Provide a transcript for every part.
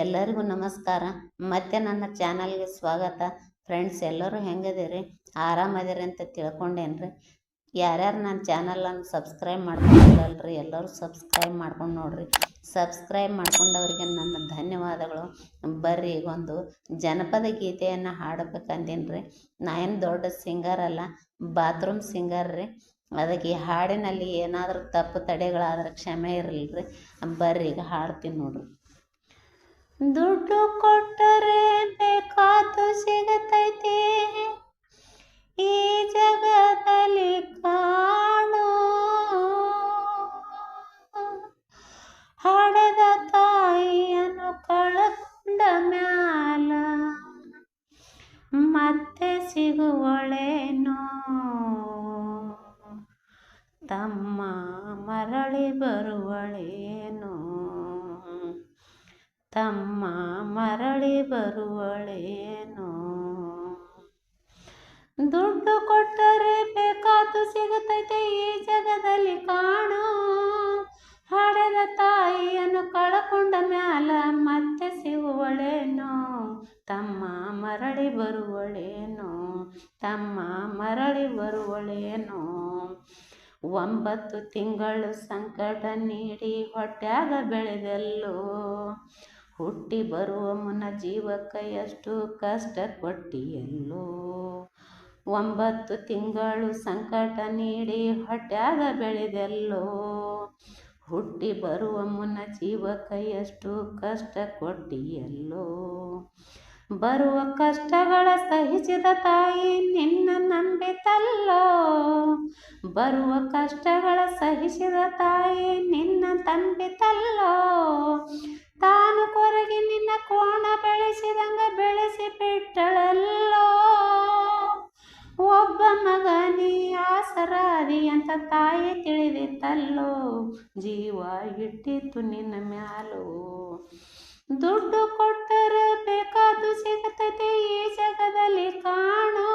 ಎಲ್ಲರಿಗೂ ನಮಸ್ಕಾರ. ಮತ್ತೆ ನನ್ನ ಚಾನಲ್ಗೆ ಸ್ವಾಗತ. ಫ್ರೆಂಡ್ಸ್, ಎಲ್ಲರೂ ಹೆಂಗದಿರಿ? ಆರಾಮದಿರಿ ಅಂತ ತಿಳ್ಕೊಂಡೇನ್ರಿ. ಯಾರ್ಯಾರು ನನ್ನ ಚಾನಲನ್ನು ಸಬ್ಸ್ಕ್ರೈಬ್ ಮಾಡ್ಕೊಂಡಿಲ್ಲಲ್ರಿ, ಎಲ್ಲರೂ ಸಬ್ಸ್ಕ್ರೈಬ್ ಮಾಡ್ಕೊಂಡು ನೋಡ್ರಿ. ಸಬ್ಸ್ಕ್ರೈಬ್ ಮಾಡ್ಕೊಂಡವ್ರಿಗೆ ನನ್ನ ಧನ್ಯವಾದಗಳು. ಬರ್ರಿ, ಒಂದು ಜನಪದ ಗೀತೆಯನ್ನು ಹಾಡಬೇಕಂದೀನಿ. ನಾ ಏನು ದೊಡ್ಡ ಸಿಂಗರ್ ಅಲ್ಲ, ಬಾತ್ರೂಮ್ ಸಿಂಗರ್ ರೀ. ಅದಕ್ಕೆ ಈ ಹಾಡಿನಲ್ಲಿ ಏನಾದರೂ ತಪ್ಪು ತಡೆಗಳಾದ್ರೆ ಕ್ಷಮೆ ಇರಲಿರಿ. ಬರ್ರಿ, ಈಗ ಹಾಡ್ತೀನಿ ನೋಡ್ರಿ. ದುಡ್ಡು ಕೊಟ್ಟರೆ ಬೇಕಾದ್ದು ಸಿಗತೈತಿ, ಈ ಜಗದಲ್ಲಿ ಕಾಣೋ. ಹಡೆದ ತಾಯಿಯನ್ನು ಕಳಕೊಂಡ ಮ್ಯಾಲ ಮತ್ತೆ ಸಿಗುವಳೇನೋ. ತಮ್ಮ ಮರಳಿ ಬರುವಳೇನೋ, ತಮ್ಮ ಮರಳಿ ಬರುವಳೇನೋ. ದುಡ್ಡು ಕೊಟ್ಟರೆ ಬೇಕಾದ್ದು ಸಿಗುತ್ತೈತೆ, ಈ ಜಗದಲ್ಲಿ ಕಾಣೋ. ಹಡೆದ ತಾಯಿಯನ್ನು ಕಳಕೊಂಡ ಮ್ಯಾಲ ಮತ್ತೆ ಸಿಗುವಳೇನೋ. ತಮ್ಮ ಮರಳಿ ಬರುವಳೇನೋ, ತಮ್ಮ ಮರಳಿ ಬರುವಳೇನೋ. 9 ತಿಂಗಳು ಸಂಕಟ ನೀಡಿ ಹೊಟ್ಯಾಗ ಬೆಳೆದೆಲ್ಲೋ. ಹುಟ್ಟಿ ಬರುವ ಮುನ್ನ ಜೀವಕ್ಕೆ ಎಷ್ಟು ಕಷ್ಟ ಕೊಟ್ಟಿಯಲ್ಲೋ. 9 ತಿಂಗಳು ಸಂಕಟ ನೀಡಿ ಹೊಟ್ಯಾಗ ಬೆಳೆದೆಲ್ಲೋ. ಹುಟ್ಟಿ ಬರುವ ಮುನ್ನ ಜೀವಕ್ಕೆ ಎಷ್ಟು ಕಷ್ಟ ಕೊಟ್ಟಿಯಲ್ಲೋ. ಬರುವ ಕಷ್ಟಗಳ ಸಹಿಸಿದ ತಾಯಿ ನಿನ್ನ ನಂಬಿತಲ್ಲೋ. ಬರುವ ಕಷ್ಟಗಳ ಸಹಿಸಿದ ತಾಯಿ ನಿನ್ನ ನಂಬಿತಲ್ಲೋ. ತಾನು ಕೊರಗಿ ನಿನ್ನ ಕೋಣ ಬೆಳೆಸಿದಂಗ ಬೆಳೆಸಿ ಬಿಟ್ಟಳಲ್ಲೋ. ಒಬ್ಬ ಮಗನಿ ಆಸರಾದಿ ಅಂತ ತಾಯಿ ತಿಳಿದಿತ್ತಲ್ಲೋ. ಜೀವ ಇಟ್ಟಿತ್ತು ನಿನ್ನ ಮ್ಯಾಲೋ. ದುಡ್ಡು ಕೊಟ್ಟರೆ ಬೇಕಾದ್ದು ಸಿಗತೈತೆ, ಈ ಜಗದಲ್ಲಿ ಕಾಣೋ.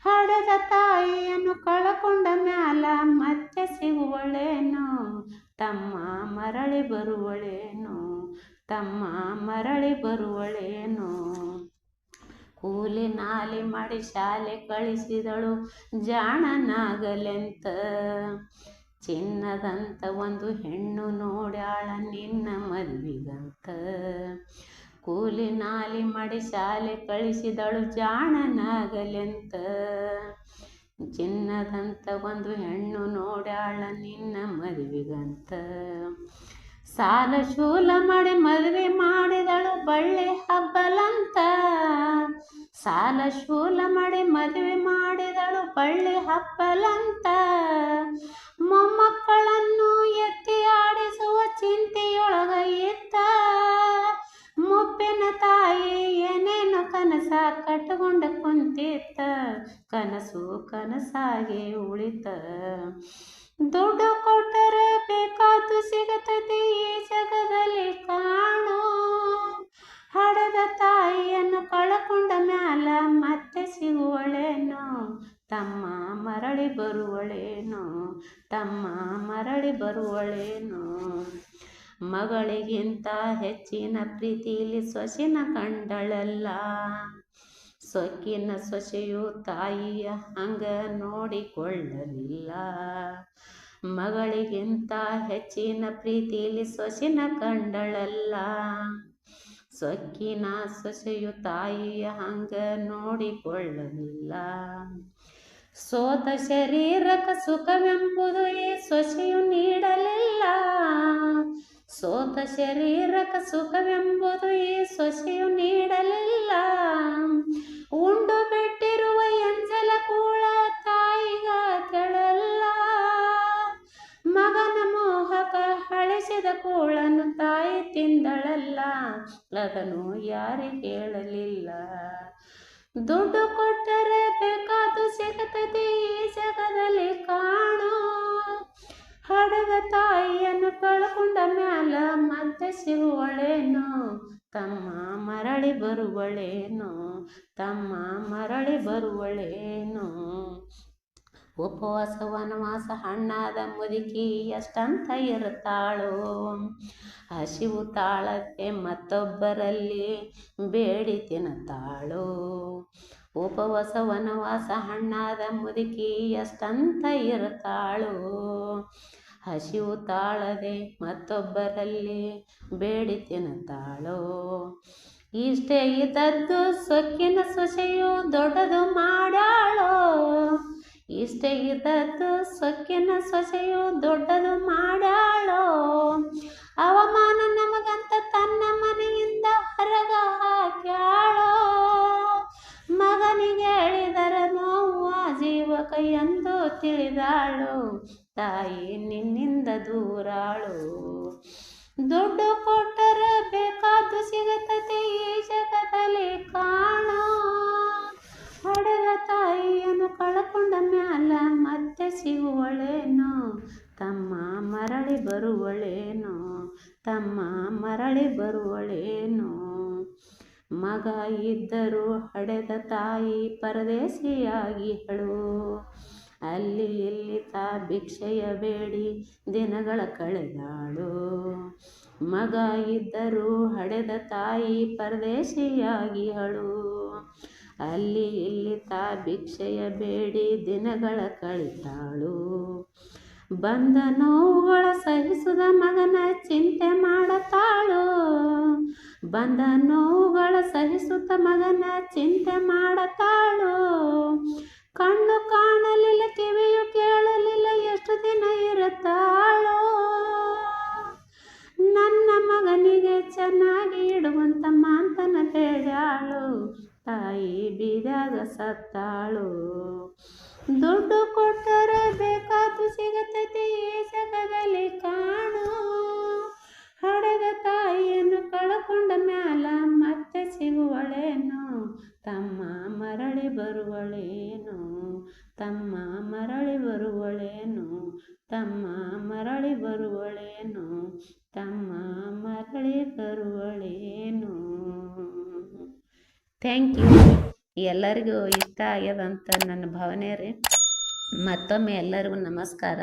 ಹಡೆದ ತಾಯಿಯನ್ನು ಕಳಕೊಂಡ ಮ್ಯಾಲ ಮತ್ತೆ ಸಿಗುವಳೇನೋ. ತಮ್ಮ ಮರಳಿ ಬರುವಳೇನೋ, ತಮ್ಮ ಮರಳಿ ಬರುವಳೇನೋ. ಕೂಲಿ ನಾಲಿ ಮಾಡಿ ಶಾಲೆ ಕಳಿಸಿದಳು ಜಾಣನಾಗಲೆಂತ. ಚಿನ್ನದಂತ ಒಂದು ಹೆಣ್ಣು ನೋಡ್ಯಾಳ ನಿನ್ನ ಮದ್ವಿಗಂತ. ಕೂಲಿ ನಾಲಿ ಮಾಡಿ ಶಾಲೆ ಕಳಿಸಿದಳು ಜಾಣನಾಗಲೆಂತ. ಚಿನ್ನದಂತ ಒಂದು ಹೆಣ್ಣು ನೋಡ್ಯಾಳ ನಿನ್ನ ಮದ್ವಿಗಂತ. ಸಾಲ ಶೂಲ ಮಾಡಿ ಮದುವೆ ಮಾಡಿದಳು ಬಳ್ಳಿ ಹಬ್ಬಲಂತ. ಸಾಲ ಶೂಲ ಮಾಡಿ ಮದುವೆ ಮಾಡಿದಳು ಬಳ್ಳಿ ಹಬ್ಬಲಂತ. ಮೊಮ್ಮಕ್ಕಳನ್ನು ಎತ್ತಿ ಆಡಿಸುವ ಚಿಂತೆಯೊಳಗ ಇದ್ದ. ಮುಪ್ಪಿನ ತಾಯಿ ಏನೇನು ಕನಸ ಕಟ್ಟುಕೊಂಡ ಕುಂತಿತ್ತ. ಕನಸು ಕನಸಾಗಿ ಉಳಿತ. ದುಡ್ಡು ಕೊಟ್ಟರೆ ಬೇಕಾದ್ದು ಸಿಗತೈತಿ, ಈ ಜಗದಲ್ಲಿ ಕಾಣೋ. ಹಡೆದ ತಾಯಿಯನ್ನು ಕಳಕೊಂಡ ಮ್ಯಾಲ ಮತ್ತೆ ಸಿಗುವಳೇನೋ. ತಮ್ಮ ಮರಳಿ ಬರುವಳೇನೋ, ತಮ್ಮ ಮರಳಿ ಬರುವಳೇನೋ. ಮಗಳಿಗಿಂತ ಹೆಚ್ಚಿನ ಪ್ರೀತಿಲಿ ಸೊಸಿನ ಕಂಡಳಲ್ಲ. ಸೊಕ್ಕಿನ ಸೊಸೆಯು ತಾಯಿಯ ಹಂಗ ನೋಡಿಕೊಳ್ಳಲಿಲ್ಲ. ಮಗಳಿಗಿಂತ ಹೆಚ್ಚಿನ ಪ್ರೀತಿಲಿ ಸೊಸಿನ ಕಂಡಳಲ್ಲ. ಸೊಕ್ಕಿನ ಸೊಸೆಯು ತಾಯಿಯ ಹಂಗ ನೋಡಿಕೊಳ್ಳಲಿಲ್ಲ. ಸೋತ ಶರೀರಕ್ಕೆ ಸುಖವೆಂಬುದು ಈ ಸೊಸೆಯು ನೀಡಲಿಲ್ಲ. ಸೋತ ಶರೀರಕ್ಕೆ ಸುಖವೆಂಬುದು ಈ ಸೊಸೆಯು ನೀಡಲಿಲ್ಲ. ಉಂಡು ಬಿಟ್ಟಿರುವ ಎಂಜಲ ಕೂಳ ತಾಯಿಗ ಕೆಳಲ್ಲ. ಮಗನ ಮೋಹಕ ಅಳಿಸಿದ ಕೂಳನ್ನು ತಾಯಿ ತಿಂದಳಲ್ಲ. ಅದನ್ನು ಯಾರಿಗೆ ಹೇಳಲಿಲ್ಲ. ದುಡ್ಡು ಕೊಟ್ಟರೆ ಬೇಕಾದ್ದು ಸಿಗತೈತಿ, ಈ ಜಗದಲ್ಲಿ ಕಾಣೋ. ಹಡೆದ ತಾಯಿಯನ್ನು ಕಳಕೊಂಡ ಮ್ಯಾಲ ಮತ್ತೆ ಸಿಗುವಳೇನೋ. ತಮ್ಮ ಮರಳಿ ಬರುವಳೇನೋ, ತಮ್ಮ ಮರಳಿ ಬರುವಳೇನೋ. ಉಪವಾಸ ವನವಾಸ ಹಣ್ಣಾದ ಮುದುಕಿ ಎಷ್ಟಂತ ಇರುತ್ತಾಳೋ, ಹಸಿವು ತಾಳಕ್ಕೆ ಮತ್ತೊಬ್ಬರಲ್ಲಿ ಬೇಡಿ ತಿನ್ನುತ್ತಾಳೋ. ಉಪವಾಸ ವನವಾಸ ಹಣ್ಣಾದ ಮುದುಕಿ ಎಷ್ಟಂತ ಇರುತ್ತಾಳೋ, ಹಸಿವು ತಾಳದೆ ಮತ್ತೊಬ್ಬರಲ್ಲಿ ಬೇಡಿ ತಿನ್ನುತ್ತಾಳೋ. ಇಷ್ಟೇ ಇದ್ದದ್ದು ಸೊಕ್ಕಿನ ಸೊಸೆಯು ದೊಡ್ಡದು ಮಾಡ್ಯಾಳೋ, ಇಷ್ಟೇ ಇದ್ದದ್ದು ಸೊಕ್ಕಿನ ಸೊಸೆಯು ದೊಡ್ಡದು ಮಾಡ್ಯಾಳೋ. ಅವಮಾನ ನಮಗಂತ ತನ್ನ ಮನೆಯಿಂದ ಹೊರಗ ಹಾಕ್ಯಾಳೋ, ಮಗನಿಗೆ ಹೇಳಿದರ ನೋವು ಜೀವಕ ಎಂದು ತಿಳಿದಾಳು, ತಾಯಿ ನಿನ್ನಿಂದ ದೂರಾಳು. ದುಡ್ಡು ಕೊಟ್ಟರೆ ಬೇಕಾದ್ದು ಸಿಗುತ್ತದೆ ಈ ಜಗದಲ್ಲಿ ಕಾಣೋ, ಹೊಡೆದ ತಾಯಿಯನ್ನು ಕಳ್ಕೊಂಡ ಮ್ಯಾಲ ಮತ್ತೆ ಸಿಗುವಳೇನೋ, ತಮ್ಮ ಮರಳಿ ಬರುವಳೇನೋ, ತಮ್ಮ ಮರಳಿ ಬರುವಳೇನೋ. ಮಗ ಇದ್ದರೂ ಹಡೆದ ತಾಯಿ ಪರದೇಶಿಯಾಗಿಹಳು, ಅಲ್ಲಿ ಇಲ್ಲಿ ತಾ ಭಿಕ್ಷೆಯ ಬೇಡಿ ದಿನಗಳ ಕಳೆದಾಳು. ಮಗ ಇದ್ದರೂ ಹಡೆದ ತಾಯಿ ಪರದೇಶಿಯಾಗಿಹಳು, ಅಲ್ಲಿ ಇಲ್ಲಿ ತಾ ಭಿಕ್ಷೆಯ ಬೇಡಿ ದಿನಗಳ ಕಳಿತಾಳು. ಬಂದ ನೋವುಗಳ ಸಹಿಸಿದ ಮಗನ ಚಿಂತೆ ಮಾಡತಾಳು, ಬಂದ ನೋವುಗಳ ಸಹಿಸುತ್ತ ಮಗನ ಚಿಂತೆ ಮಾಡತಾಳು. ಕಣ್ಣು ಕಾಣಲಿಲ್ಲ ಕಿವಿಯು ಕೇಳಲಿಲ್ಲ ಎಷ್ಟು ದಿನ ಇರುತ್ತಾಳೋ, ನನ್ನ ಮಗನಿಗೆ ಚೆನ್ನಾಗಿ ಇಡುವಂತ ಮಾತನ ಬೇಡ್ಯಾಳು, ತಾಯಿ ಬೀದಾಗ ಸತ್ತಾಳು. ದುಡ್ಡು ಕೊಟ್ಟರೆ ಬೇಕಾದ್ದು ಸಿಗುತ್ತದೆ ಈ ಜಗದಲ್ಲಿ ಕಾಣೋ, ಹಡೆದ ತಾಯಿಯನ್ನು ಕಳ್ಕೊಂಡ ಮ್ಯಾಲ ಮತ್ತೆ ಸಿಗುವಳೇನೋ, ತಮ್ಮ ಮರಳಿ ಬರುವಳೇನೋ, ತಮ್ಮ ಮರಳಿ ಬರುವಳೇನೋ, ತಮ್ಮ ಮರಳಿ ಬರುವಳೇನೋ, ತಮ್ಮ ಮರಳಿ ಬರುವಳೇನೋ. Thank you. ಎಲ್ಲರಿಗೂ ಇಷ್ಟ ಆಗ್ಯದಂತ ನನ್ನ ಭಾವನೆ ರೀ. ಮತ್ತೊಮ್ಮೆ ಎಲ್ಲರಿಗೂ ನಮಸ್ಕಾರ.